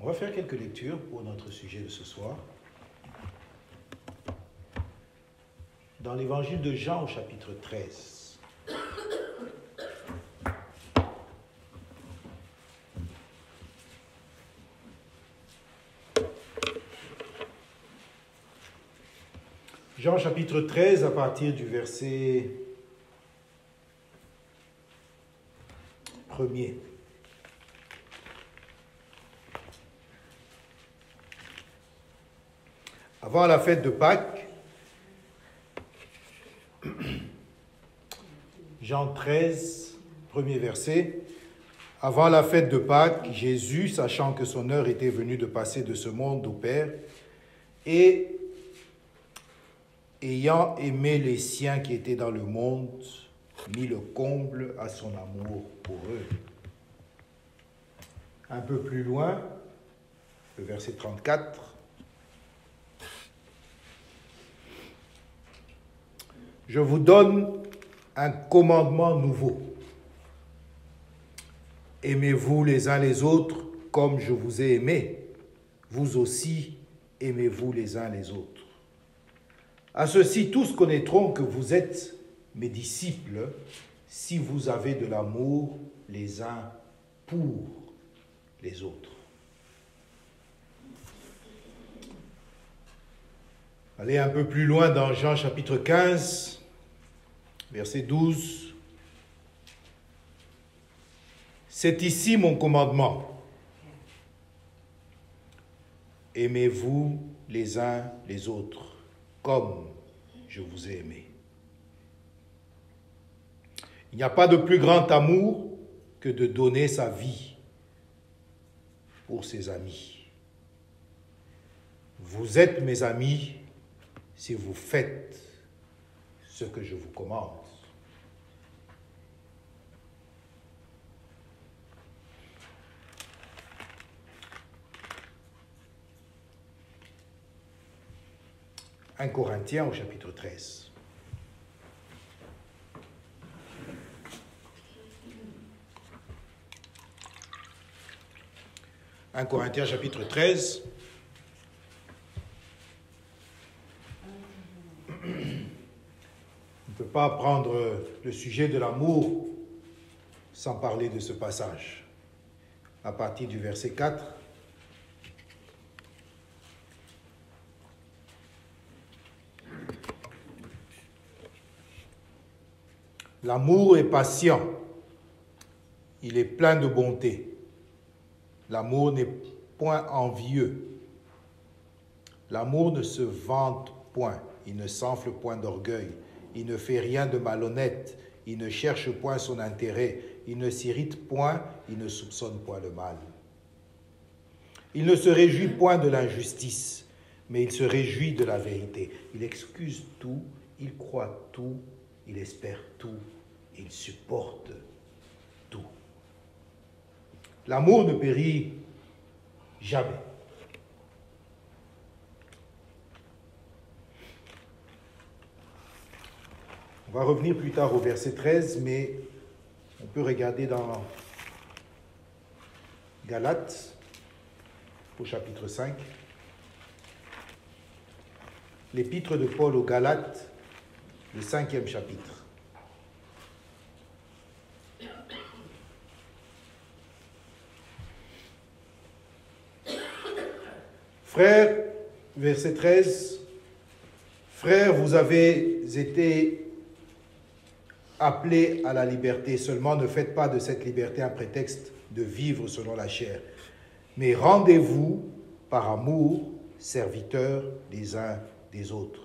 On va faire quelques lectures pour notre sujet de ce soir. Dans l'évangile de Jean au chapitre 13. Jean chapitre 13 à partir du verset 1er. Avant la fête de Pâques, Jean 13, premier verset. Avant la fête de Pâques, Jésus, sachant que son heure était venue de passer de ce monde au Père, et ayant aimé les siens qui étaient dans le monde, mit le comble à son amour pour eux. Un peu plus loin, le verset 34. Je vous donne un commandement nouveau. Aimez-vous les uns les autres comme je vous ai aimé. Vous aussi, aimez-vous les uns les autres. À ceci, tous connaîtront que vous êtes mes disciples si vous avez de l'amour les uns pour les autres. Allez un peu plus loin dans Jean chapitre 15, verset 12. C'est ici mon commandement. Aimez-vous les uns les autres comme je vous ai aimé. Il n'y a pas de plus grand amour que de donner sa vie pour ses amis. Vous êtes mes amis si vous faites ce que je vous commande. Un Corinthiens au chapitre 13. Un Corinthiens chapitre 13. On ne peut pas prendre le sujet de l'amour sans parler de ce passage. À partir du verset 4. L'amour est patient, il est plein de bonté. L'amour n'est point envieux. L'amour ne se vante point, il ne s'enfle point d'orgueil, il ne fait rien de malhonnête, il ne cherche point son intérêt, il ne s'irrite point, il ne soupçonne point le mal. Il ne se réjouit point de l'injustice, mais il se réjouit de la vérité. Il excuse tout, il croit tout, il espère tout, il supporte tout. L'amour ne périt jamais. On va revenir plus tard au verset 13, mais on peut regarder dans Galates, au chapitre 5. L'épître de Paul aux Galates, le 5e chapitre. Frères, verset 13, frères, vous avez été appelés à la liberté, seulement ne faites pas de cette liberté un prétexte de vivre selon la chair, mais rendez-vous par amour serviteurs les uns des autres.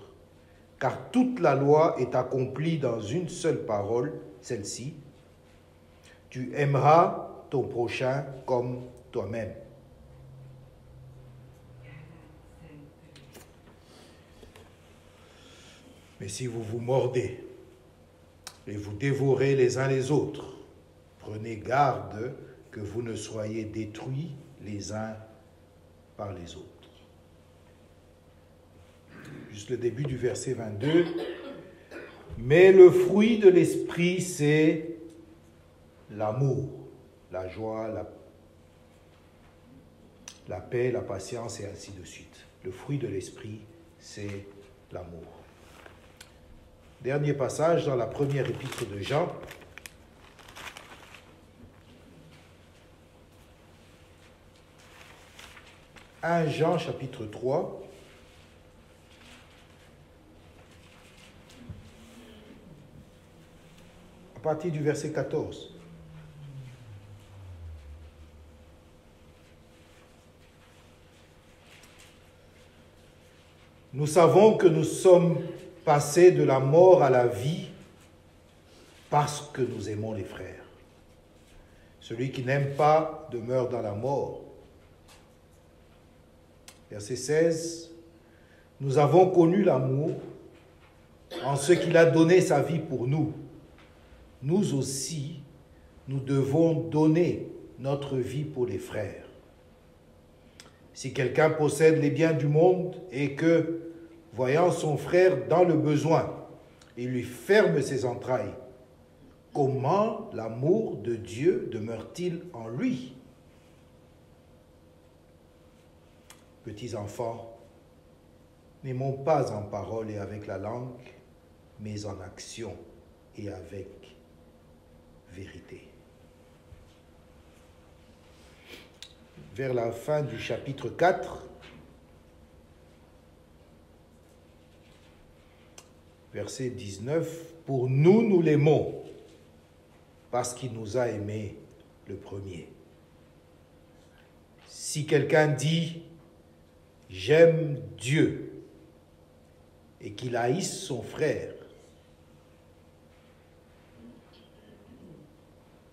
Car toute la loi est accomplie dans une seule parole, celle-ci, tu aimeras ton prochain comme toi-même. Mais si vous vous mordez et vous dévorez les uns les autres, prenez garde que vous ne soyez détruits les uns par les autres. Juste le début du verset 22. Mais le fruit de l'esprit, c'est l'amour, la joie, la paix, la patience et ainsi de suite. Le fruit de l'esprit, c'est l'amour. Dernier passage dans la première épître de Jean. « 1 Jean chapitre 3 » à partir du verset 14. Nous savons que nous sommes passés de la mort à la vie parce que nous aimons les frères. Celui qui n'aime pas demeure dans la mort. Verset 16. Nous avons connu l'amour en ce qu'il a donné sa vie pour nous. Nous aussi, nous devons donner notre vie pour les frères. Si quelqu'un possède les biens du monde et que, voyant son frère dans le besoin, il lui ferme ses entrailles, comment l'amour de Dieu demeure-t-il en lui? Petits enfants, n'aimons pas en parole et avec la langue, mais en action et avec vérité. Vers la fin du chapitre 4, verset 19, « Pour nous, nous l'aimons, parce qu'il nous a aimés le premier. Si quelqu'un dit « J'aime Dieu » et qu'il haïsse son frère,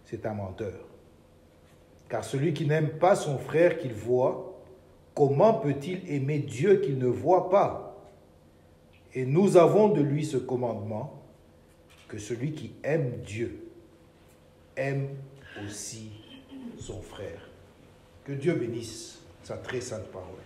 c'est un menteur. Car celui qui n'aime pas son frère qu'il voit, comment peut-il aimer Dieu qu'il ne voit pas? Et nous avons de lui ce commandement, que celui qui aime Dieu aime aussi son frère. Que Dieu bénisse sa très sainte parole.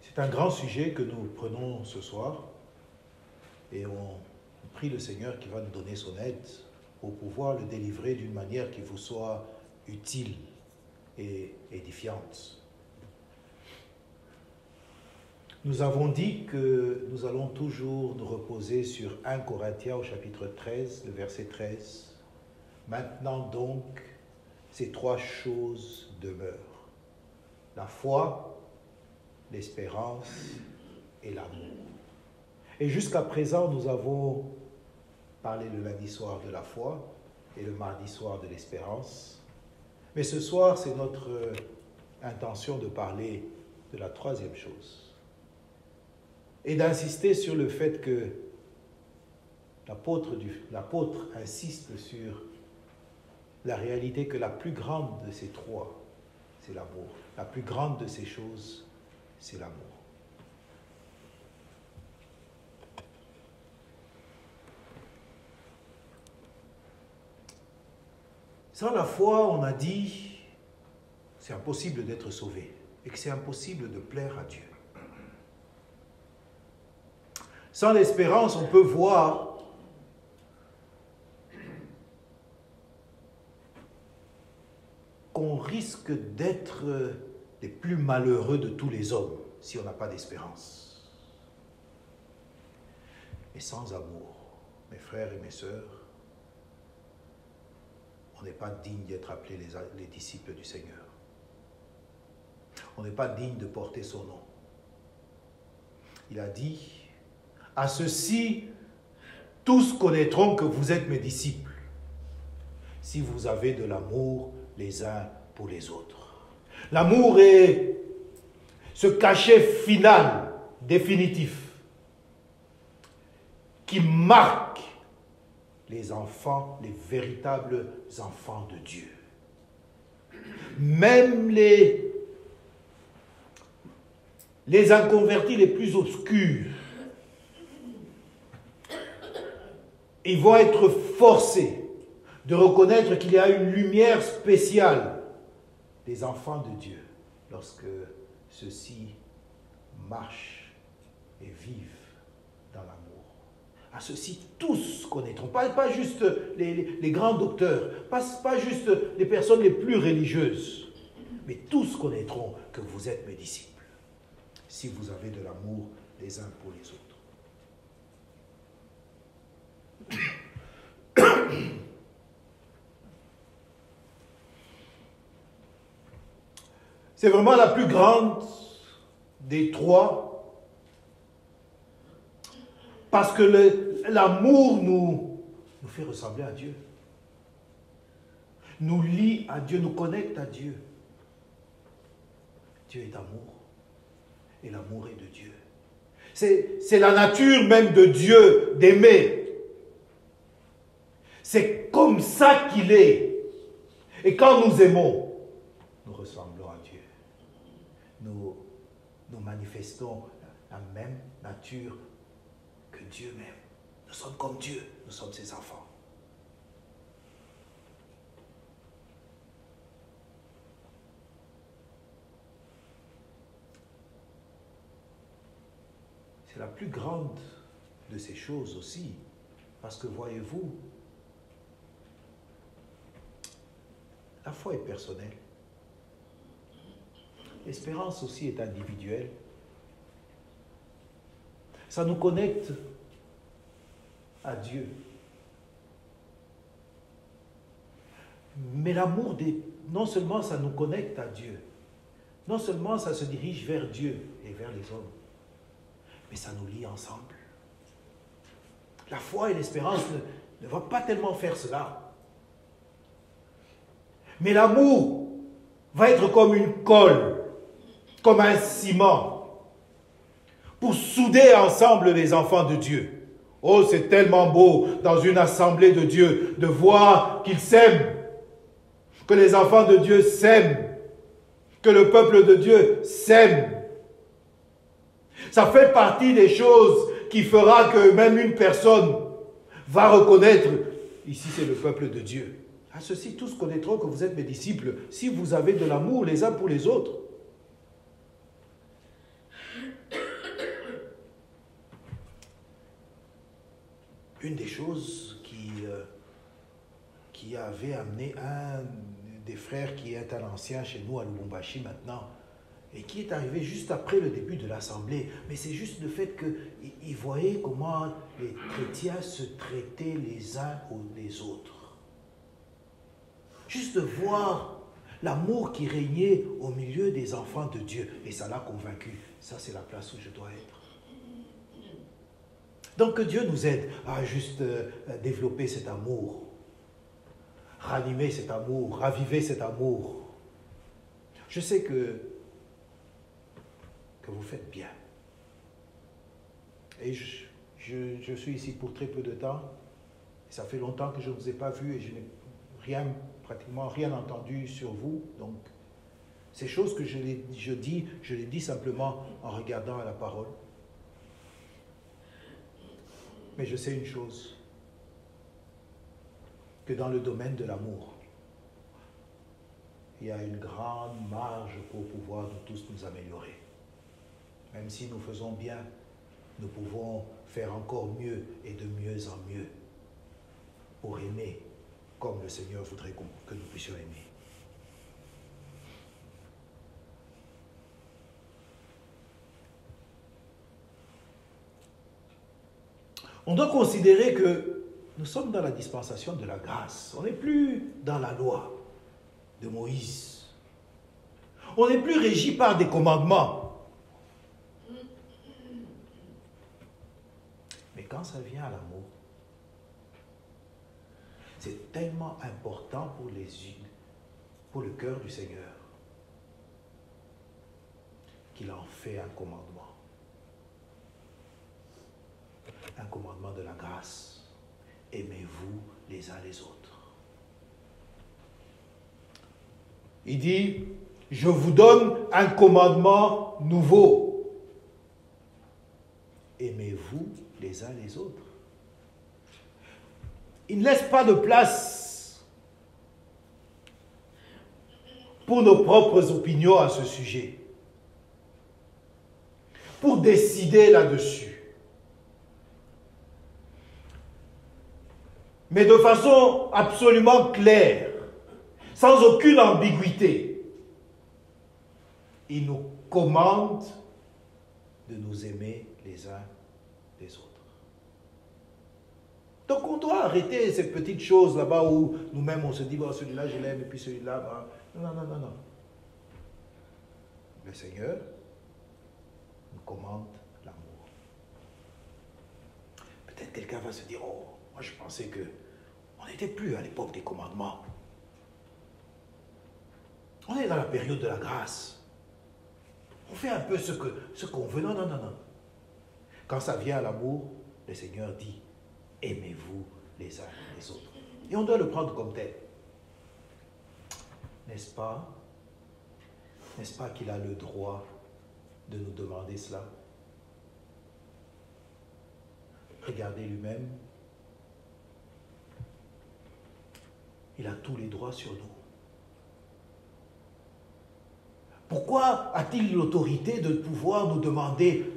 C'est un grand sujet que nous prenons ce soir et on prie le Seigneur qui va nous donner son aide pour pouvoir le délivrer d'une manière qui vous soit utile et édifiante. Nous avons dit que nous allons toujours nous reposer sur 1 Corinthiens au chapitre 13, le verset 13. Maintenant donc, ces trois choses demeurent: la foi, l'espérance et l'amour. Et jusqu'à présent, nous avons parlé le lundi soir de la foi et le mardi soir de l'espérance. Mais ce soir, c'est notre intention de parler de la troisième chose et d'insister sur le fait que l'apôtre insiste sur la réalité que la plus grande de ces trois, c'est l'amour. La plus grande de ces choses, c'est l'amour. Sans la foi, on a dit, c'est impossible d'être sauvé et que c'est impossible de plaire à Dieu. Sans l'espérance, on peut voir qu'on risque d'être les plus malheureux de tous les hommes si on n'a pas d'espérance. Et sans amour, mes frères et mes sœurs, on n'est pas digne d'être appelés les disciples du Seigneur. On n'est pas digne de porter son nom. Il a dit, à ceux-ci, tous connaîtront que vous êtes mes disciples, si vous avez de l'amour les uns pour les autres. L'amour est ce cachet final, définitif, qui marque les enfants, les véritables enfants de Dieu. Même les inconvertis les plus obscurs, ils vont être forcés de reconnaître qu'il y a une lumière spéciale des enfants de Dieu lorsque ceux-ci marchent et vivent dans l'amour. À ceci, tous connaîtront, pas juste les grands docteurs, pas juste les personnes les plus religieuses, mais tous connaîtront que vous êtes mes disciples, si vous avez de l'amour les uns pour les autres. C'est vraiment la plus grande des trois, parce que l'amour nous fait ressembler à Dieu, nous lie à Dieu, nous connecte à Dieu. Dieu est amour, et l'amour est de Dieu. C'est la nature même de Dieu d'aimer. C'est comme ça qu'il est. Et quand nous aimons, nous ressemblons à Dieu. Nous manifestons la même nature que Dieu même. Nous sommes comme Dieu, nous sommes ses enfants. C'est la plus grande de ces choses aussi, parce que voyez-vous, la foi est personnelle. L'espérance aussi est individuelle. Ça nous connecte à Dieu. Mais l'amour, non seulement ça nous connecte à Dieu, non seulement ça se dirige vers Dieu et vers les hommes, mais ça nous lie ensemble. La foi et l'espérance ne vont pas tellement faire cela. Mais l'amour va être comme une colle, comme un ciment, pour souder ensemble les enfants de Dieu. Oh, c'est tellement beau dans une assemblée de Dieu de voir qu'ils s'aiment, que les enfants de Dieu s'aiment, que le peuple de Dieu s'aime. Ça fait partie des choses qui fera que même une personne va reconnaître, ici c'est le peuple de Dieu. À ceci, tous connaîtront que vous êtes mes disciples, si vous avez de l'amour les uns pour les autres. Une des choses qui avait amené un des frères qui est un ancien chez nous à Lubumbashi maintenant, et qui est arrivé juste après le début de l'Assemblée. Mais c'est juste le fait qu'il voyait comment les chrétiens se traitaient les uns les autres. Juste de voir l'amour qui régnait au milieu des enfants de Dieu. Et ça l'a convaincu. Ça, c'est la place où je dois être. Donc que Dieu nous aide à juste développer cet amour, ranimer cet amour, raviver cet amour. Je sais que vous faites bien. Et je suis ici pour très peu de temps. Ça fait longtemps que je ne vous ai pas vu et je n'ai pratiquement rien entendu sur vous. Donc, ces choses que je les dis simplement en regardant à la parole. Mais je sais une chose, que dans le domaine de l'amour, il y a une grande marge pour pouvoir nous tous nous améliorer. Même si nous faisons bien, nous pouvons faire encore mieux et de mieux en mieux pour aimer comme le Seigneur voudrait que nous puissions aimer. On doit considérer que nous sommes dans la dispensation de la grâce. On n'est plus dans la loi de Moïse. On n'est plus régi par des commandements. Mais quand ça vient à l'amour, c'est tellement important pour le cœur du Seigneur qu'il en fait un commandement. Un commandement de la grâce. Aimez-vous les uns les autres. Il dit, je vous donne un commandement nouveau. Aimez-vous les uns les autres. Il ne laisse pas de place pour nos propres opinions à ce sujet, pour décider là-dessus. mais de façon absolument claire, sans aucune ambiguïté. Il nous commande de nous aimer les uns les autres. Donc on doit arrêter ces petites choses là-bas où nous-mêmes on se dit, bon, celui-là je l'aime et puis celui-là, bah. Non, non, non, non. Le Seigneur nous commande l'amour. Peut-être quelqu'un va se dire, oh, moi je pensais que on n'était plus à l'époque des commandements. On est dans la période de la grâce. On fait un peu ce qu'on veut. Non, non, non, non. Quand ça vient à l'amour, le Seigneur dit, aimez-vous les uns les autres. Et on doit le prendre comme tel. N'est-ce pas? N'est-ce pas qu'il a le droit de nous demander cela? Regardez lui-même. Il a tous les droits sur nous. Pourquoi a-t-il l'autorité de pouvoir nous demander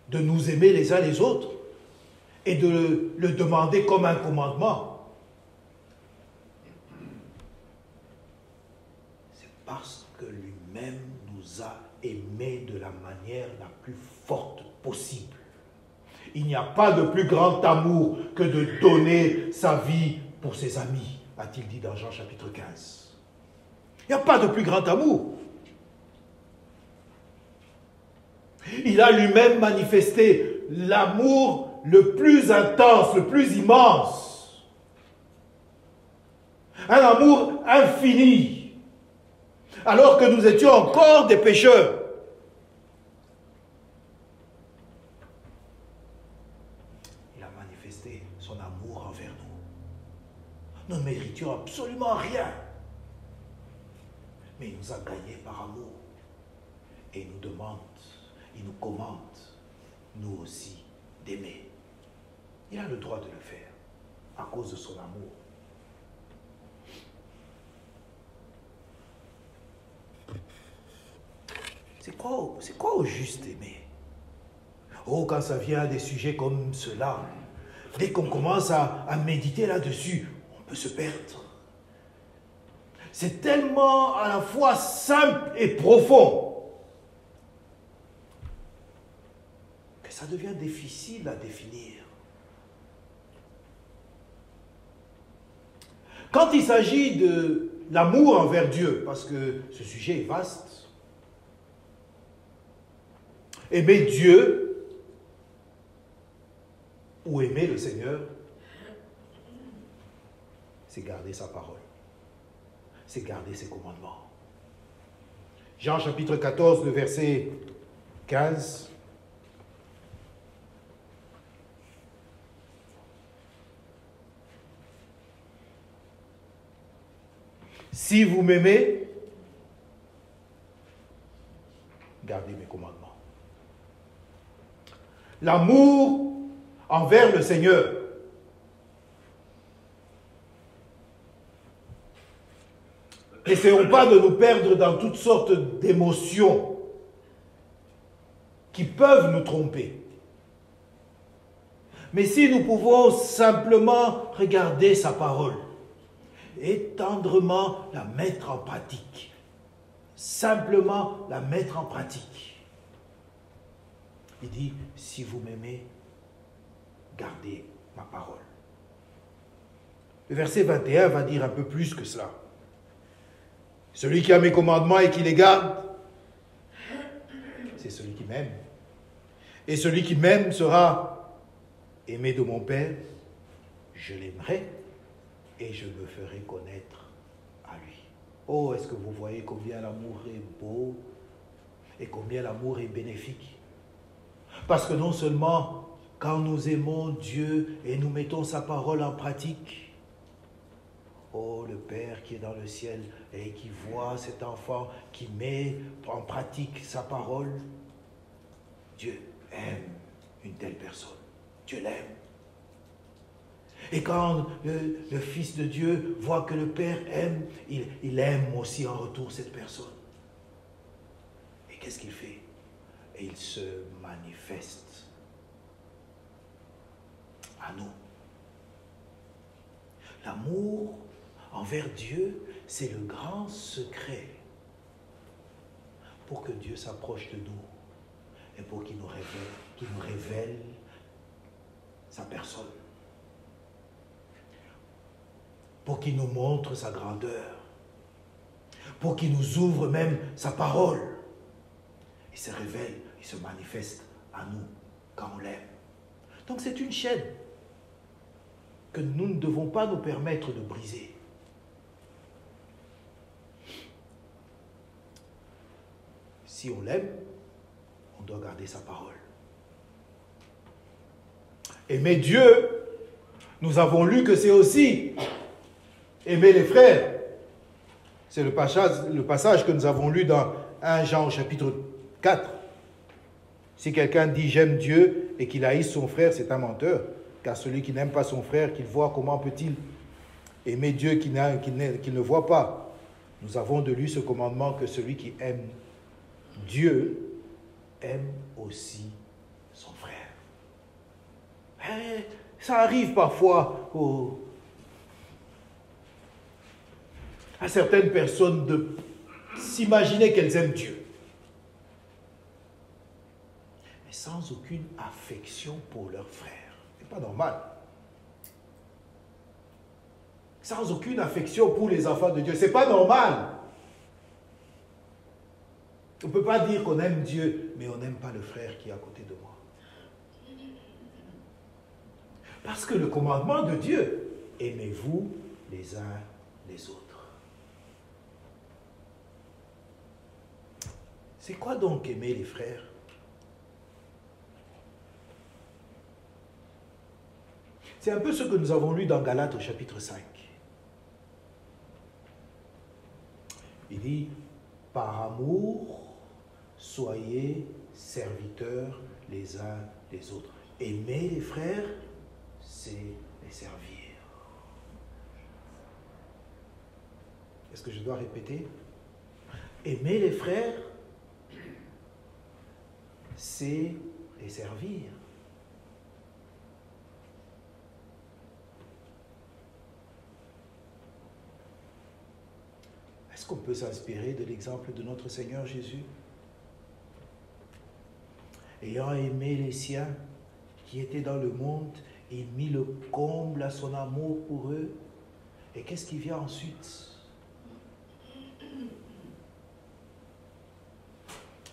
de nous aimer les uns les autres et de le demander comme un commandement? C'est parce que lui-même nous a aimés de la manière la plus forte possible. Il n'y a pas de plus grand amour que de donner sa vie pour ses amis, a-t-il dit dans Jean chapitre 15. Il n'y a pas de plus grand amour. Il a lui-même manifesté l'amour le plus intense, le plus immense. Un amour infini. Alors que nous étions encore des pécheurs. Il a manifesté son amour envers nous. Nous ne méritions absolument rien. Mais il nous a gagnés par amour. Et il nous demande, il nous commande, nous aussi, d'aimer. Il a le droit de le faire, à cause de son amour. C'est quoi au juste aimer? Oh, quand ça vient à des sujets comme cela, dès qu'on commence à méditer là-dessus, on peut se perdre. C'est tellement à la fois simple et profond que ça devient difficile à définir. Quand il s'agit de l'amour envers Dieu, parce que ce sujet est vaste, aimer Dieu ou aimer le Seigneur, c'est garder sa parole. C'est garder ses commandements. Jean chapitre 14, le verset 15. Si vous m'aimez, gardez mes commandements. L'amour envers le Seigneur. N'essayons pas de nous perdre dans toutes sortes d'émotions qui peuvent nous tromper. Mais si nous pouvons simplement regarder sa parole et tendrement la mettre en pratique, simplement la mettre en pratique. Il dit, si vous m'aimez, gardez ma parole. Le verset 21 va dire un peu plus que cela. Celui qui a mes commandements et qui les garde, c'est celui qui m'aime. Et celui qui m'aime sera aimé de mon Père, je l'aimerai et je me ferai connaître à lui. Oh, est-ce que vous voyez combien l'amour est beau et combien l'amour est bénéfique? Parce que non seulement quand nous aimons Dieu et nous mettons sa parole en pratique, oh, le Père qui est dans le ciel et qui voit cet enfant qui met en pratique sa parole, Dieu aime une telle personne. Dieu l'aime. Et quand le Fils de Dieu voit que le Père aime, il aime aussi en retour cette personne. Et qu'est-ce qu'il fait? Et il se manifeste à nous. L'amour envers Dieu, c'est le grand secret pour que Dieu s'approche de nous et pour qu'il nous révèle sa personne, pour qu'il nous montre sa grandeur, pour qu'il nous ouvre même sa parole. Il se révèle, il se manifeste à nous quand on l'aime. Donc c'est une chaîne que nous ne devons pas nous permettre de briser. Si on l'aime, on doit garder sa parole. Aimer Dieu, nous avons lu que c'est aussi aimer les frères. C'est le passage que nous avons lu dans 1 Jean au chapitre 4. Si quelqu'un dit « j'aime Dieu » et qu'il haïsse son frère, c'est un menteur. Car celui qui n'aime pas son frère, qu'il voit, comment peut-il aimer Dieu qu'il ne voit pas? Nous avons de lui ce commandement que celui qui aime Dieu aime aussi son frère. Ça arrive parfois à certaines personnes de s'imaginer qu'elles aiment Dieu, mais sans aucune affection pour leur frère. Ce n'est pas normal. Sans aucune affection pour les enfants de Dieu. Ce n'est pas normal. On ne peut pas dire qu'on aime Dieu, mais on n'aime pas le frère qui est à côté de moi. Parce que le commandement de Dieu, aimez-vous les uns les autres. C'est quoi donc aimer les frères? C'est un peu ce que nous avons lu dans Galates au chapitre 5. Il dit, par amour, soyez serviteurs les uns des autres. Aimer les frères, c'est les servir. Est-ce que je dois répéter? Aimer les frères, c'est les servir. Est-ce qu'on peut s'inspirer de l'exemple de notre Seigneur Jésus? Ayant aimé les siens qui étaient dans le monde, il mit le comble à son amour pour eux. Et qu'est-ce qui vient ensuite?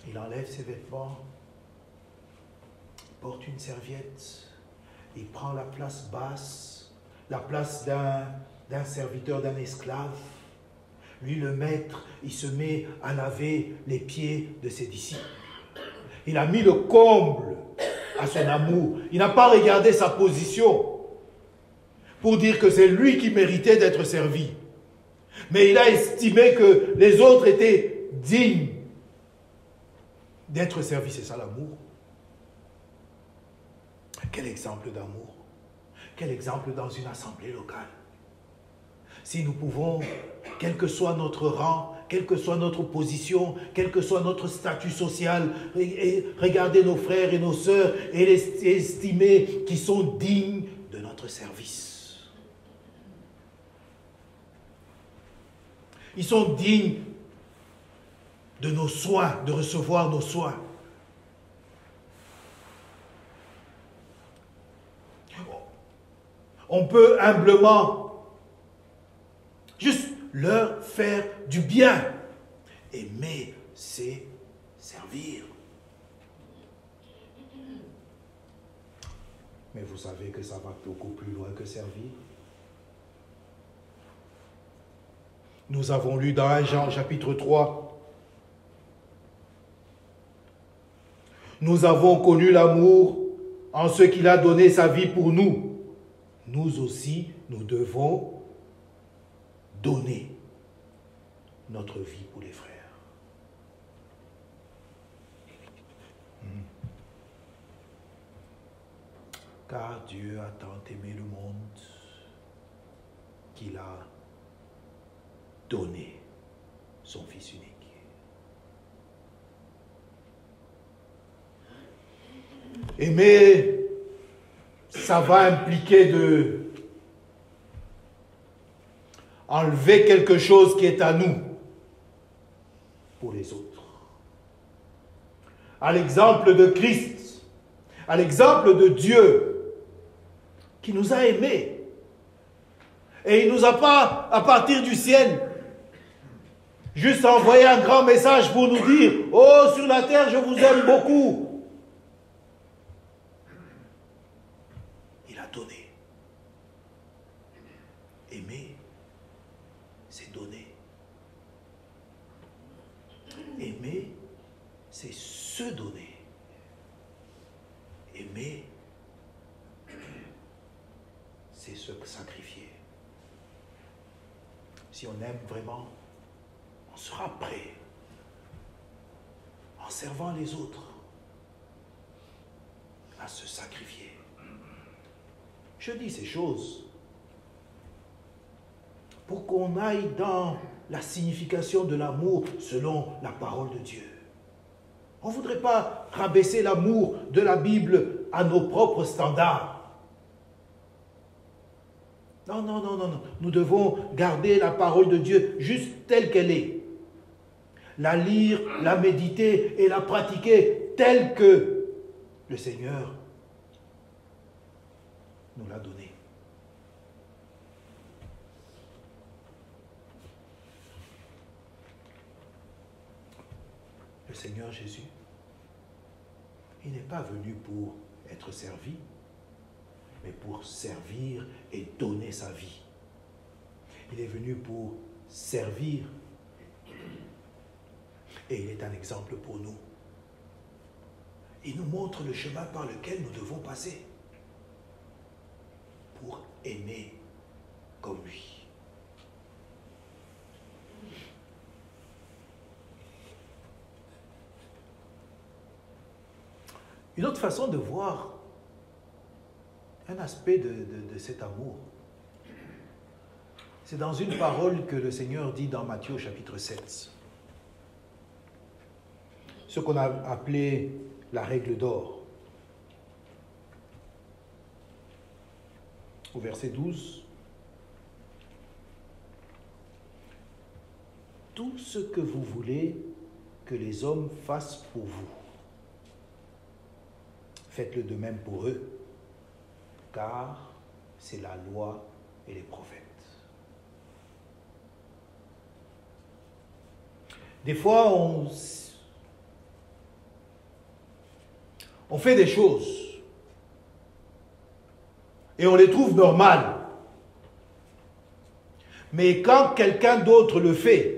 Il enlève ses vêtements, porte une serviette, il prend la place basse, la place d'un serviteur, d'un esclave. Lui, le maître, il se met à laver les pieds de ses disciples. Il a mis le comble à son amour. Il n'a pas regardé sa position pour dire que c'est lui qui méritait d'être servi. Mais il a estimé que les autres étaient dignes d'être servis. C'est ça l'amour. Quel exemple d'amour. Quel exemple dans une assemblée locale. Si nous pouvons, quel que soit notre rang, quelle que soit notre position, quel que soit notre statut social, et regarder nos frères et nos sœurs et les estimer qu'ils sont dignes de notre service. Ils sont dignes de nos soins, de recevoir nos soins. On peut humblement juste leur faire du bien. Aimer, c'est servir. Mais vous savez que ça va beaucoup plus loin que servir. Nous avons lu dans 1 Jean chapitre 3. Nous avons connu l'amour en ce qu'il a donné sa vie pour nous. Nous aussi, nous devons donner notre vie pour les frères. Car Dieu a tant aimé le monde qu'il a donné son Fils unique. Aimer, ça va impliquer enlever quelque chose qui est à nous pour les autres. À l'exemple de Christ, à l'exemple de Dieu qui nous a aimés. Et il ne nous a pas, à partir du ciel, juste envoyé un grand message pour nous dire « Oh, sur la terre, je vous aime beaucoup ». Il a donné. Aimer, c'est donner. Aimer, c'est se donner. Aimer, c'est se sacrifier. Si on aime vraiment, on sera prêt, en servant les autres, à se sacrifier. Je dis ces choses pour qu'on aille dans la signification de l'amour selon la parole de Dieu. On ne voudrait pas rabaisser l'amour de la Bible à nos propres standards. Non, non, non, non, non. Nous devons garder la parole de Dieu juste telle qu'elle est. La lire, la méditer et la pratiquer telle que le Seigneur nous l'a donnée. Le Seigneur Jésus, il n'est pas venu pour être servi, mais pour servir et donner sa vie. Il est venu pour servir et il est un exemple pour nous. Il nous montre le chemin par lequel nous devons passer pour aimer comme lui. Une autre façon de voir un aspect de cet amour, c'est dans une parole que le Seigneur dit dans Matthieu chapitre 7. Ce qu'on a appelé la règle d'or. Au verset 12. Tout ce que vous voulez que les hommes fassent pour vous, faites-le de même pour eux, car c'est la loi et les prophètes. Des fois, on fait des choses et on les trouve normales. Mais quand quelqu'un d'autre le fait,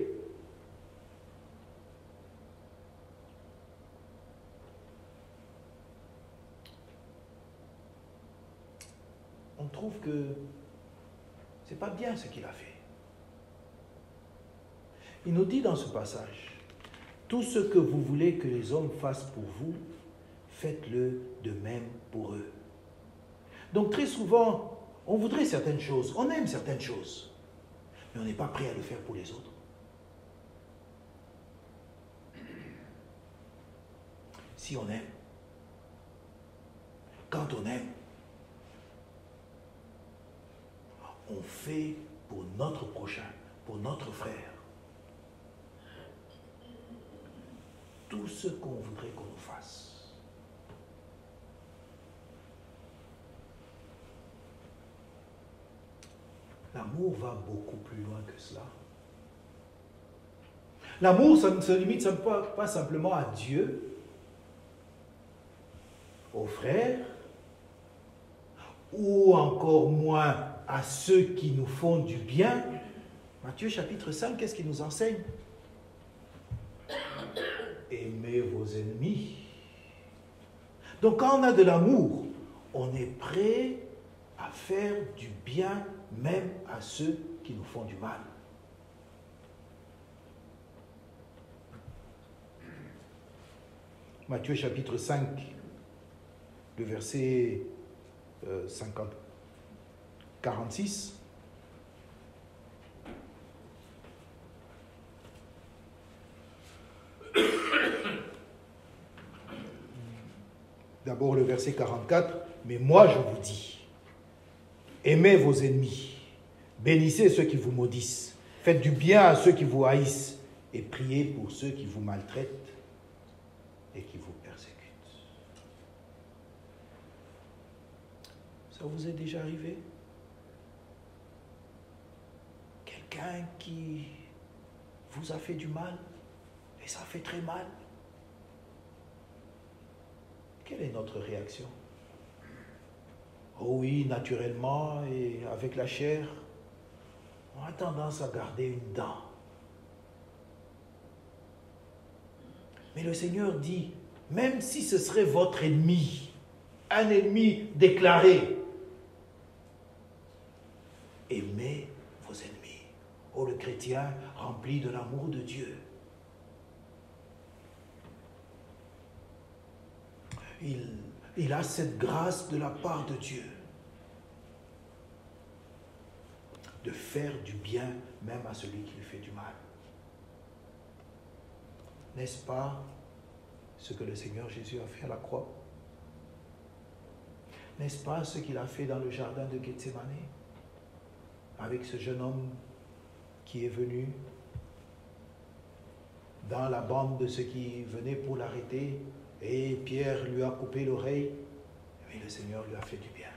on trouve que c'est pas bien ce qu'il a fait. Il nous dit dans ce passage, tout ce que vous voulez que les hommes fassent pour vous, faites-le de même pour eux. Donc très souvent, on voudrait certaines choses, on aime certaines choses, mais on n'est pas prêt à le faire pour les autres. Si on aime, quand on aime, on fait pour notre prochain, pour notre frère, tout ce qu'on voudrait qu'on nous fasse. L'amour va beaucoup plus loin que cela. L'amour, ça ne se limite pas simplement à Dieu, aux frères, ou encore moins à ceux qui nous font du bien. Matthieu chapitre 5, qu'est-ce qu'il nous enseigne? Aimez vos ennemis. Donc quand on a de l'amour, on est prêt à faire du bien même à ceux qui nous font du mal. Matthieu chapitre 5, le verset 46. D'abord le verset 44, mais moi je vous dis, aimez vos ennemis, Bénissez ceux qui vous maudissent. Faites du bien à ceux qui vous haïssent. Et priez pour ceux qui vous maltraitent et qui vous persécutent. Ça vous est déjà arrivé? Quelqu'un qui vous a fait du mal et ça fait très mal. Quelle est notre réaction? Oh oui, naturellement et avec la chair, on a tendance à garder une dent. Mais le Seigneur dit, même si ce serait votre ennemi, un ennemi déclaré, aimez vos ennemis. Oh, le chrétien rempli de l'amour de Dieu. Il a cette grâce de la part de Dieu de faire du bien même à celui qui lui fait du mal. N'est-ce pas ce que le Seigneur Jésus a fait à la croix? N'est-ce pas ce qu'il a fait dans le jardin de Gethsémane avec ce jeune homme qui est venu dans la bande de ceux qui venaient pour l'arrêter et Pierre lui a coupé l'oreille, mais le Seigneur lui a fait du bien.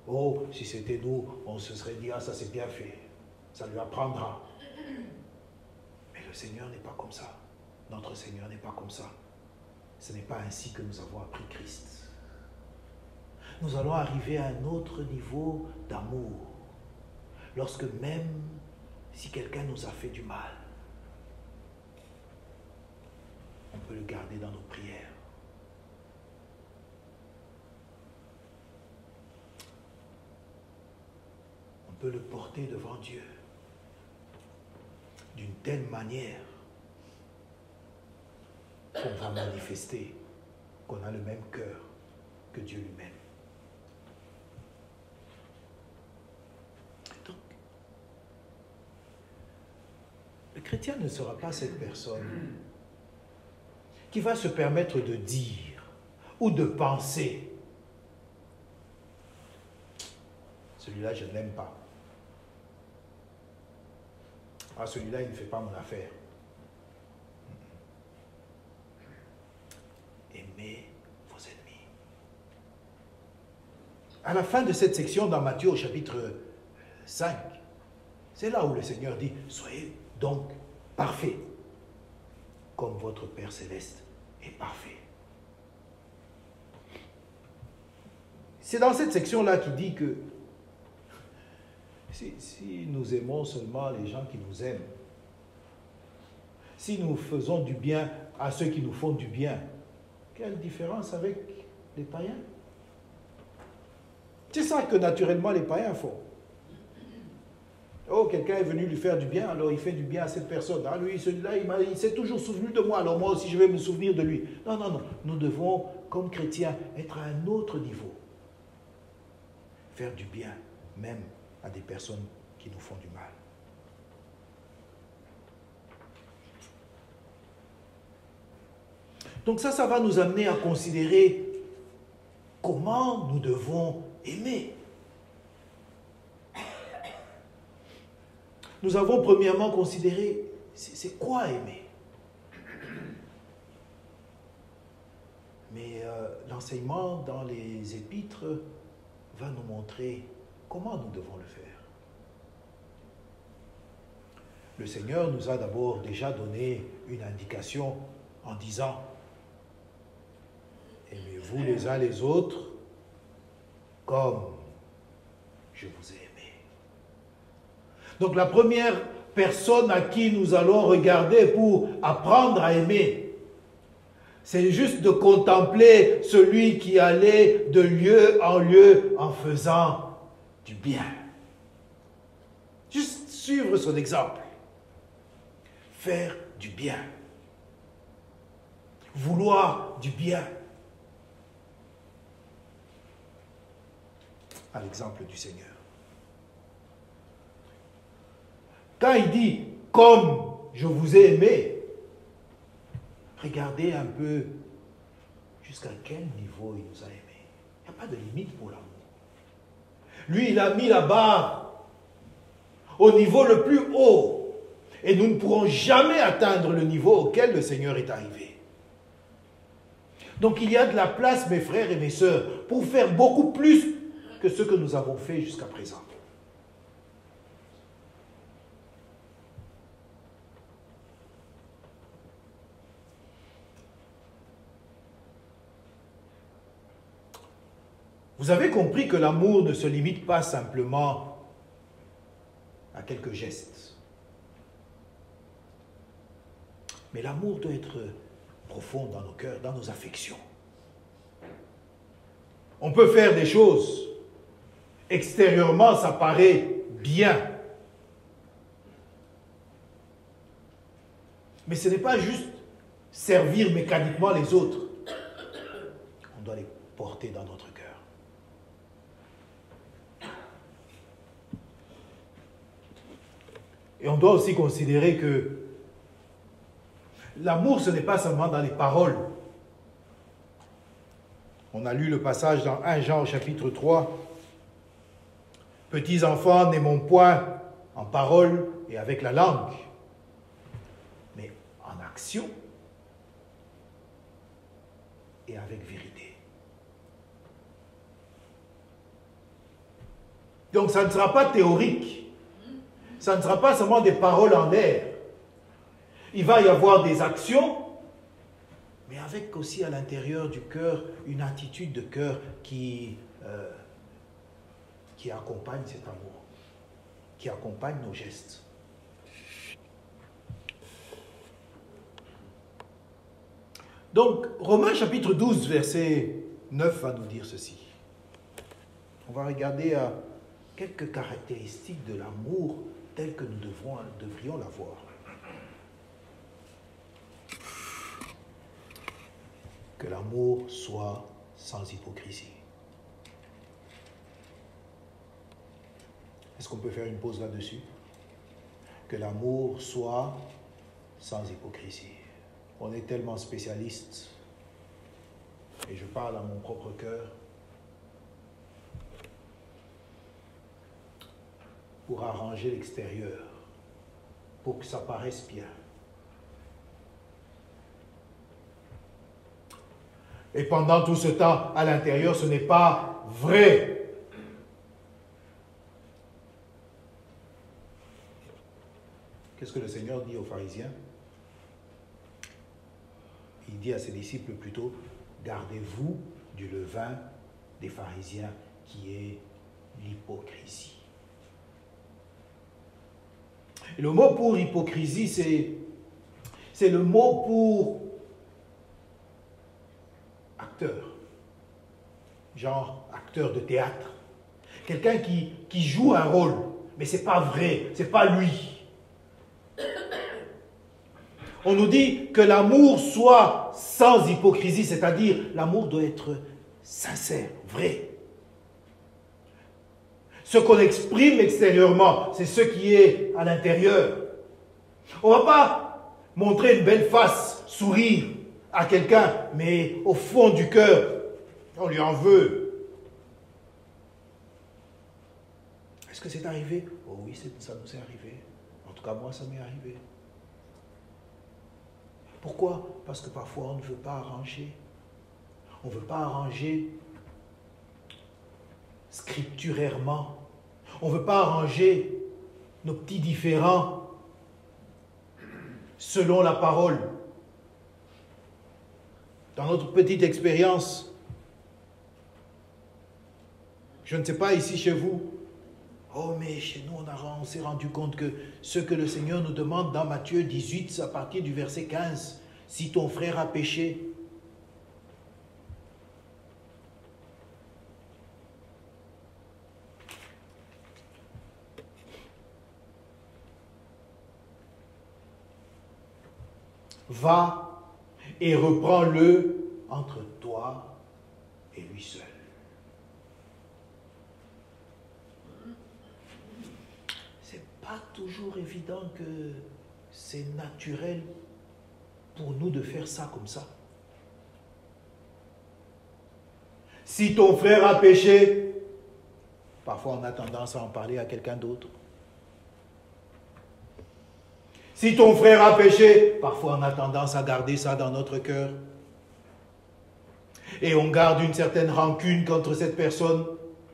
Oh, si c'était nous, on se serait dit, ah ça c'est bien fait, ça lui apprendra. Mais le Seigneur n'est pas comme ça. Notre Seigneur n'est pas comme ça. Ce n'est pas ainsi que nous avons appris Christ. Nous allons arriver à un autre niveau d'amour. Lorsque même si quelqu'un nous a fait du mal, on peut le garder dans nos prières. On peut le porter devant Dieu d'une telle manière qu'on va manifester qu'on a le même cœur que Dieu lui-même. Donc, le chrétien ne sera pas cette personne qui va se permettre de dire ou de penser « Celui-là, je ne l'aime pas. Ah, celui-là, il ne fait pas mon affaire. » Aimez vos ennemis. À la fin de cette section dans Matthieu au chapitre 5, c'est là où le Seigneur dit « Soyez donc parfaits, comme votre Père Céleste est parfait. » C'est dans cette section-là qu'il dit que si nous aimons seulement les gens qui nous aiment, si nous faisons du bien à ceux qui nous font du bien, quelle différence avec les païens? C'est ça que naturellement les païens font. Oh, quelqu'un est venu lui faire du bien, alors il fait du bien à cette personne. Ah, lui, celui-là, il s'est toujours souvenu de moi, alors moi aussi je vais me souvenir de lui. Non, non, non. Nous devons, comme chrétiens, être à un autre niveau. Faire du bien, même à des personnes qui nous font du mal. Donc ça va nous amener à considérer comment nous devons aimer. Nous avons premièrement considéré, c'est quoi aimer? Mais l'enseignement dans les épîtres va nous montrer comment nous devons le faire. Le Seigneur nous a d'abord déjà donné une indication en disant « Aimez-vous les uns les autres comme je vous ai aimé. » Donc la première personne à qui nous allons regarder pour apprendre à aimer, c'est juste de contempler celui qui allait de lieu en faisant du bien. Juste suivre son exemple. Faire du bien. Vouloir du bien. À l'exemple du Seigneur. Quand il dit « comme je vous ai aimé », regardez un peu jusqu'à quel niveau il nous a aimés. Il n'y a pas de limite pour l'amour. Lui, il a mis la barre au niveau le plus haut. Et nous ne pourrons jamais atteindre le niveau auquel le Seigneur est arrivé. Donc il y a de la place, mes frères et mes sœurs, pour faire beaucoup plus que ce que nous avons fait jusqu'à présent. Vous avez compris que l'amour ne se limite pas simplement à quelques gestes. Mais l'amour doit être profond dans nos cœurs, dans nos affections. On peut faire des choses. Extérieurement, ça paraît bien. Mais ce n'est pas juste servir mécaniquement les autres. On doit les porter dans notre cœur. Et on doit aussi considérer que l'amour, ce n'est pas seulement dans les paroles. On a lu le passage dans 1 Jean au chapitre 3. « Petits enfants, n'aimons point en parole et avec la langue, mais en action et avec vérité. » Donc ça ne sera pas théorique. Ça ne sera pas seulement des paroles en l'air. Il va y avoir des actions, mais avec aussi à l'intérieur du cœur une attitude de cœur qui accompagne cet amour, qui accompagne nos gestes. Donc, Romains chapitre 12, verset 9 va nous dire ceci. On va regarder à quelques caractéristiques de l'amour tel que nous devrions l'avoir. Que l'amour soit sans hypocrisie. Est-ce qu'on peut faire une pause là-dessus? Que l'amour soit sans hypocrisie. On est tellement spécialistes, et je parle à mon propre cœur, pour arranger l'extérieur, pour que ça paraisse bien. Et pendant tout ce temps, à l'intérieur, ce n'est pas vrai. Qu'est-ce que le Seigneur dit aux pharisiens? Il dit à ses disciples plutôt, gardez-vous du levain des pharisiens qui est l'hypocrisie. Et le mot pour hypocrisie, c'est le mot pour acteur. Genre acteur de théâtre. Quelqu'un qui joue un rôle, mais ce n'est pas vrai, ce n'est pas lui. On nous dit que l'amour soit sans hypocrisie, c'est-à-dire l'amour doit être sincère, vrai. Ce qu'on exprime extérieurement, c'est ce qui est à l'intérieur. On ne va pas montrer une belle face, sourire à quelqu'un, mais au fond du cœur, on lui en veut. Est-ce que c'est arrivé? Oh oui, ça nous est arrivé. En tout cas, moi, ça m'est arrivé. Pourquoi? Parce que parfois, on ne veut pas arranger. On ne veut pas arranger scripturairement. On ne veut pas arranger nos petits différends selon la parole. Dans notre petite expérience, je ne sais pas ici chez vous, oh mais chez nous on s'est rendu compte que ce que le Seigneur nous demande dans Matthieu 18 à partir du verset 15, si ton frère a péché, va et reprends-le entre toi et lui seul. C'est pas toujours évident que c'est naturel pour nous de faire ça comme ça. Si ton frère a péché, parfois parfois on a tendance à en parler à quelqu'un d'autre. Si ton frère a péché, parfois on a tendance à garder ça dans notre cœur. Et on garde une certaine rancune contre cette personne.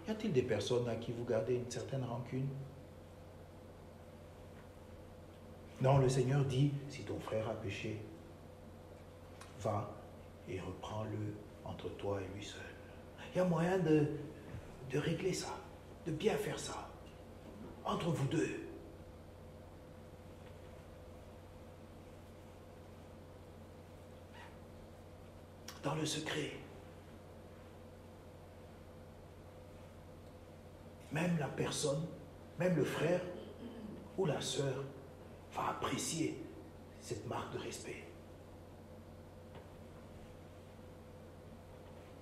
Y a-t-il des personnes à qui vous gardez une certaine rancune? Non, le Seigneur dit, si ton frère a péché, va et reprends-le entre toi et lui seul. Il y a moyen de régler ça, de bien faire ça, entre vous deux. Dans le secret. Même la personne, même le frère ou la sœur va apprécier cette marque de respect.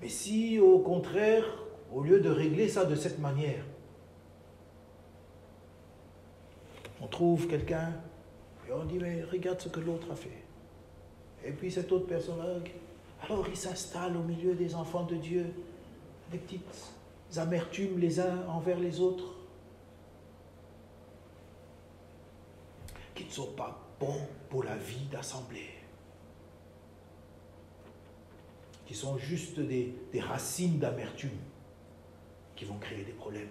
Mais si, au contraire, au lieu de régler ça de cette manière, on trouve quelqu'un et on dit, mais regarde ce que l'autre a fait. Et puis cette autre personne-là, alors il s'installe au milieu des enfants de Dieu, des petites amertumes les uns envers les autres, qui ne sont pas bons pour la vie d'assemblée, qui sont juste des racines d'amertume qui vont créer des problèmes.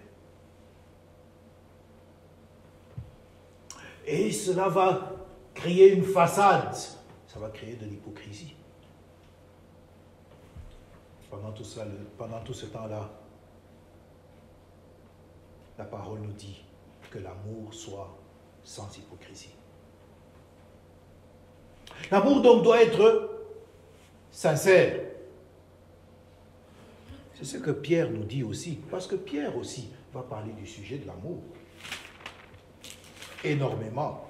Et cela va créer une façade, ça va créer de l'hypocrisie. Pendant tout ce temps-là, la parole nous dit que l'amour soit sans hypocrisie. L'amour donc doit être sincère. C'est ce que Pierre nous dit aussi, parce que Pierre aussi va parler du sujet de l'amour. Énormément.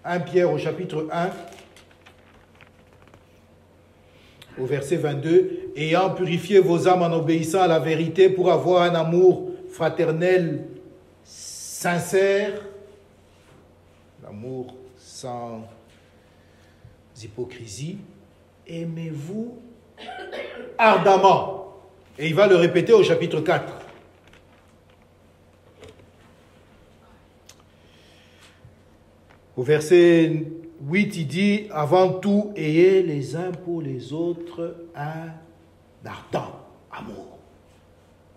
1 Pierre au chapitre 1, au verset 22, « Ayant purifié vos âmes en obéissant à la vérité pour avoir un amour fraternel sincère, l'amour sans hypocrisie, aimez-vous ardemment. » Et il va le répéter au chapitre 4. Au verset 8, il dit, « Avant tout, ayez les uns pour les autres un ardent amour. »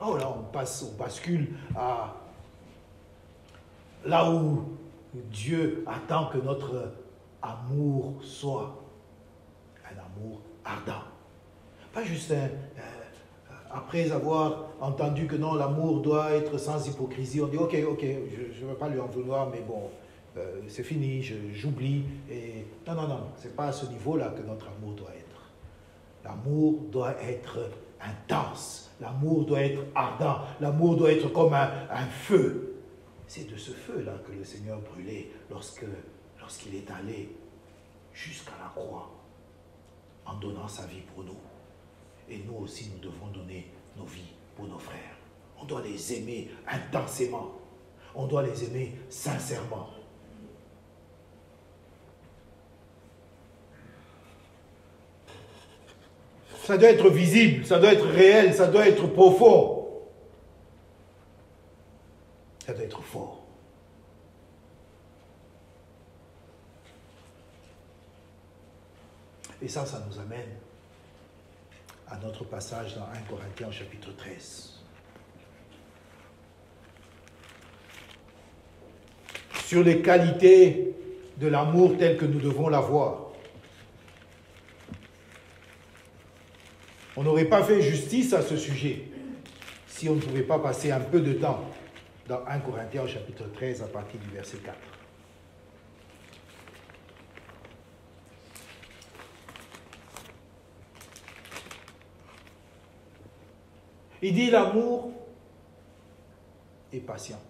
Oh là, on bascule à là où Dieu attend que notre amour soit un amour ardent. Pas juste après avoir entendu que non, l'amour doit être sans hypocrisie, on dit ok, je ne veux pas lui en vouloir, mais bon, c'est fini, j'oublie. Et non, c'est pas à ce niveau-là que notre amour doit être. L'amour doit être intense, l'amour doit être ardent, l'amour doit être comme un feu. C'est de ce feu-là que le Seigneur brûlait lorsqu'il est allé jusqu'à la croix, en donnant sa vie pour nous. Et nous aussi, nous devons donner nos vies pour nos frères. On doit les aimer intensément. On doit les aimer sincèrement. Ça doit être visible, ça doit être réel, ça doit être profond. Ça doit être fort. Et ça nous amène à notre passage dans 1 Corinthiens chapitre 13. Sur les qualités de l'amour tel que nous devons l'avoir. On n'aurait pas fait justice à ce sujet si on ne pouvait pas passer un peu de temps dans 1 Corinthiens chapitre 13 à partir du verset 4. Il dit l'amour est patient.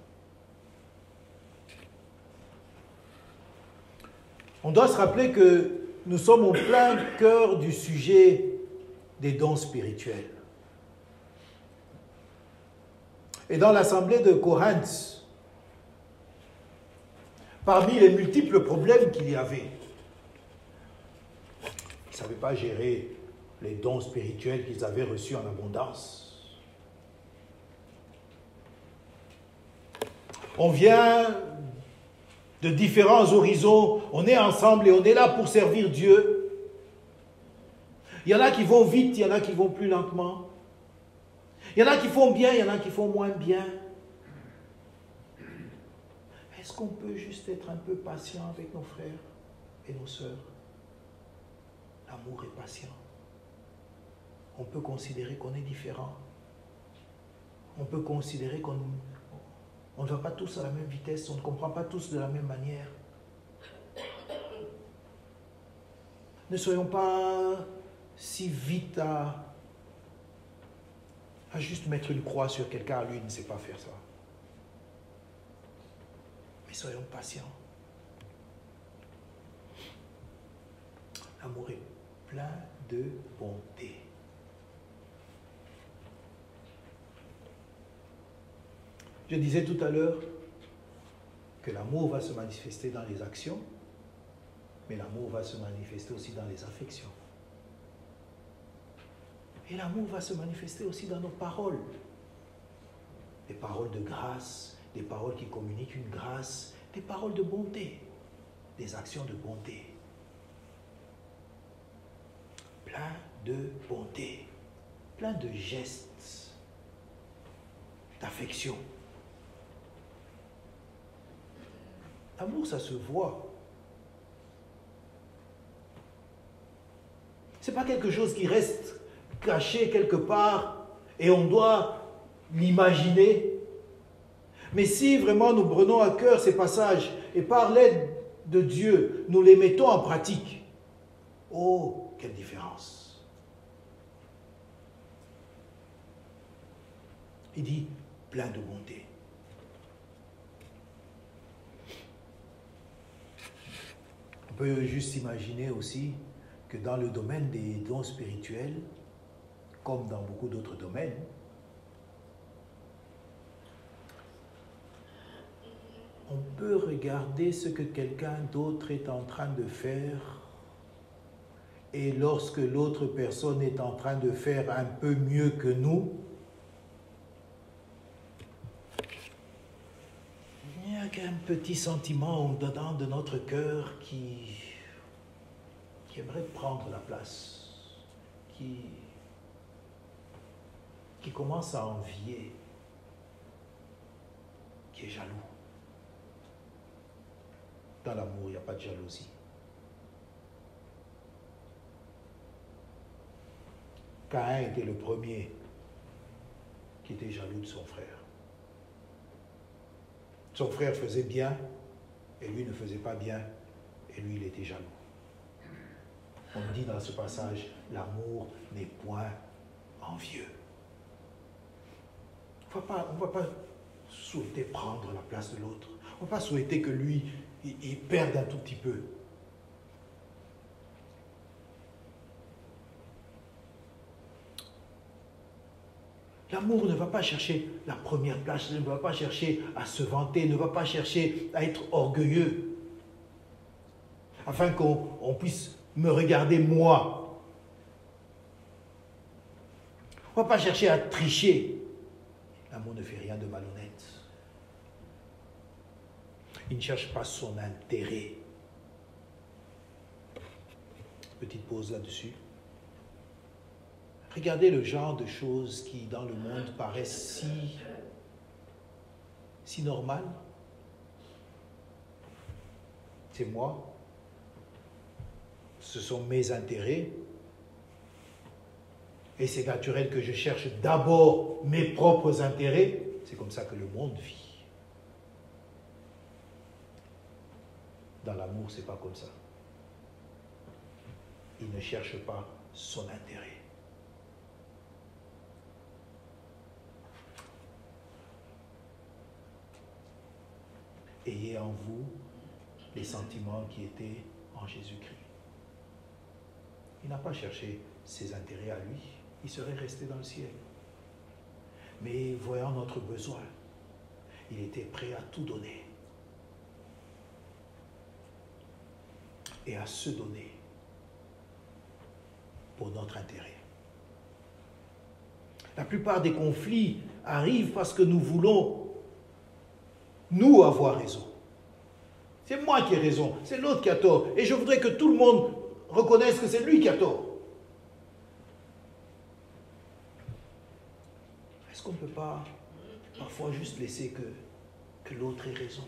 On doit se rappeler que nous sommes au plein cœur du sujet des dons spirituels. Et dans l'assemblée de Corinthe, parmi les multiples problèmes qu'il y avait, ils ne savaient pas gérer les dons spirituels qu'ils avaient reçus en abondance. On vient de différents horizons, on est ensemble et on est là pour servir Dieu. Il y en a qui vont vite, il y en a qui vont plus lentement. Il y en a qui font bien, il y en a qui font moins bien. Est-ce qu'on peut juste être un peu patient avec nos frères et nos sœurs? L'amour est patient. On peut considérer qu'on est différent. On peut considérer qu'on ne va pas tous à la même vitesse, on ne comprend pas tous de la même manière. Ne soyons pas si vite à juste mettre une croix sur quelqu'un. Lui, il ne sait pas faire ça. Mais soyons patients. L'amour est plein de bonté. Je disais tout à l'heure que l'amour va se manifester dans les actions, mais l'amour va se manifester aussi dans les affections. Et l'amour va se manifester aussi dans nos paroles. Des paroles de grâce, des paroles qui communiquent une grâce, des paroles de bonté, des actions de bonté. Plein de bonté, plein de gestes, d'affection. L'amour, ça se voit. Ce n'est pas quelque chose qui reste caché quelque part et on doit l'imaginer. Mais si vraiment nous prenons à cœur ces passages et par l'aide de Dieu, nous les mettons en pratique, oh, quelle différence! Il dit plein de bonté. On peut juste imaginer aussi que dans le domaine des dons spirituels, comme dans beaucoup d'autres domaines, on peut regarder ce que quelqu'un d'autre est en train de faire et lorsque l'autre personne est en train de faire un peu mieux que nous, il n'y a qu'un petit sentiment au-dedans de notre cœur qui aimerait prendre la place, qui commence à envier, qui est jaloux. Dans l'amour, il n'y a pas de jalousie. Caïn était le premier qui était jaloux de son frère. Son frère faisait bien et lui ne faisait pas bien et lui il était jaloux. On dit dans ce passage, l'amour n'est point envieux. On ne va pas souhaiter prendre la place de l'autre. On ne va pas souhaiter que lui, il perde un tout petit peu. L'amour ne va pas chercher la première place, ne va pas chercher à se vanter, ne va pas chercher à être orgueilleux, afin qu'on puisse me regarder moi. On ne va pas chercher à tricher. L'amour ne fait rien de malhonnête. Il ne cherche pas son intérêt. Petite pause là-dessus. Regardez le genre de choses qui, dans le monde, paraissent si normales. C'est moi. Ce sont mes intérêts. Et c'est naturel que je cherche d'abord mes propres intérêts. C'est comme ça que le monde vit. Dans l'amour, ce n'est pas comme ça. Il ne cherche pas son intérêt. Ayez en vous les sentiments qui étaient en Jésus-Christ. Il n'a pas cherché ses intérêts à lui. Il serait resté dans le ciel. Mais voyant notre besoin, il était prêt à tout donner. Et à se donner pour notre intérêt. La plupart des conflits arrivent parce que nous voulons nous avoir raison. C'est moi qui ai raison, c'est l'autre qui a tort. Et je voudrais que tout le monde reconnaisse que c'est lui qui a tort. Est-ce qu'on ne peut pas parfois juste laisser que l'autre ait raison?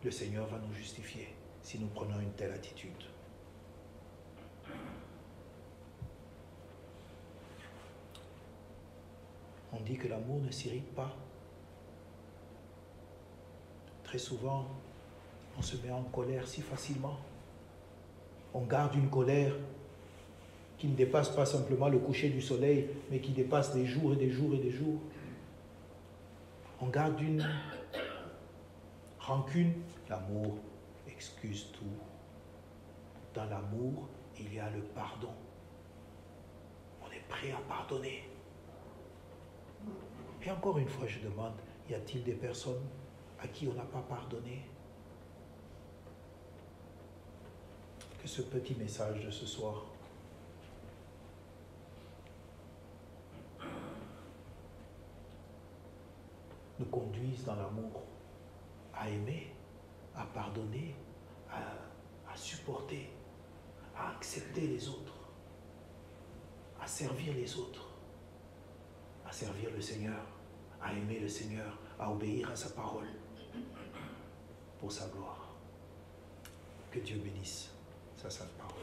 Le Seigneur va nous justifier si nous prenons une telle attitude. On dit que l'amour ne s'irrite pas. Très souvent, on se met en colère si facilement. On garde une colère qui ne dépasse pas simplement le coucher du soleil, mais qui dépasse des jours et des jours et des jours. On garde une rancune. L'amour excuse tout. Dans l'amour, il y a le pardon. On est prêt à pardonner. Et encore une fois, je demande, y a-t-il des personnes à qui on n'a pas pardonné? Que ce petit message de ce soir nous conduise dans l'amour, à aimer, à pardonner, à supporter, à accepter les autres, à servir les autres, à servir le Seigneur, à aimer le Seigneur, à obéir à sa parole pour sa gloire. Que Dieu bénisse sa sainte parole.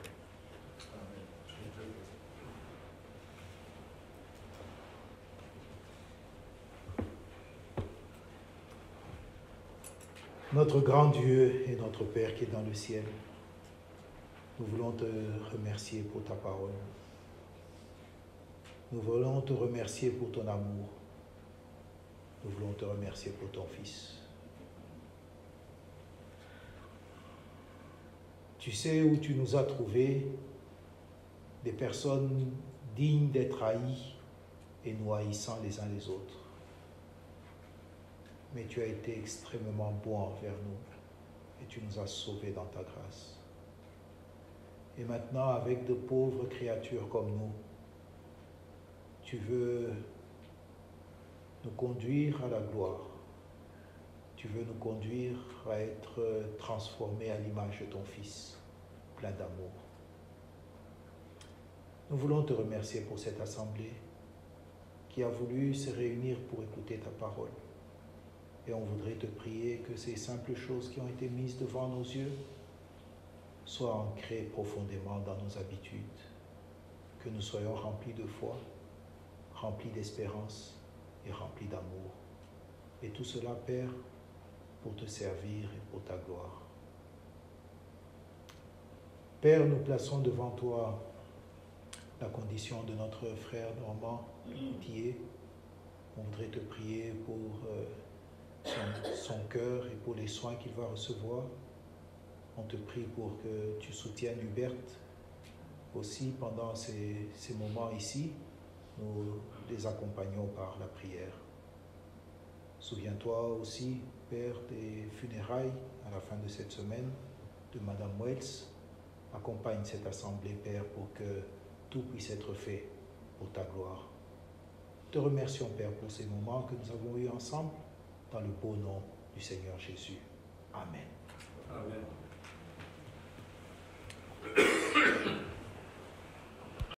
Notre grand Dieu et notre Père qui est dans le ciel, nous voulons te remercier pour ta parole. Nous voulons te remercier pour ton amour. Nous voulons te remercier pour ton Fils. Tu sais où tu nous as trouvés, des personnes dignes d'être haïes et nous haïssant les uns les autres. Mais tu as été extrêmement bon envers nous et tu nous as sauvés dans ta grâce. Et maintenant, avec de pauvres créatures comme nous, tu veux nous conduire à la gloire. Tu veux nous conduire à être transformés à l'image de ton Fils, plein d'amour. Nous voulons te remercier pour cette assemblée qui a voulu se réunir pour écouter ta parole. Et on voudrait te prier que ces simples choses qui ont été mises devant nos yeux soient ancrées profondément dans nos habitudes, que nous soyons remplis de foi, remplis d'espérance et remplis d'amour. Et tout cela, Père, pour te servir et pour ta gloire. Père, nous plaçons devant toi la condition de notre frère Normand Thier. On voudrait te prier pour son cœur et pour les soins qu'il va recevoir. On te prie pour que tu soutiennes Hubert aussi pendant ces moments ici. Nous les accompagnons par la prière. Souviens-toi aussi, Père, des funérailles à la fin de cette semaine de Madame Wells. Accompagne cette assemblée, Père, pour que tout puisse être fait pour ta gloire. Te remercions, Père, pour ces moments que nous avons eus ensemble, dans le beau nom du Seigneur Jésus. Amen.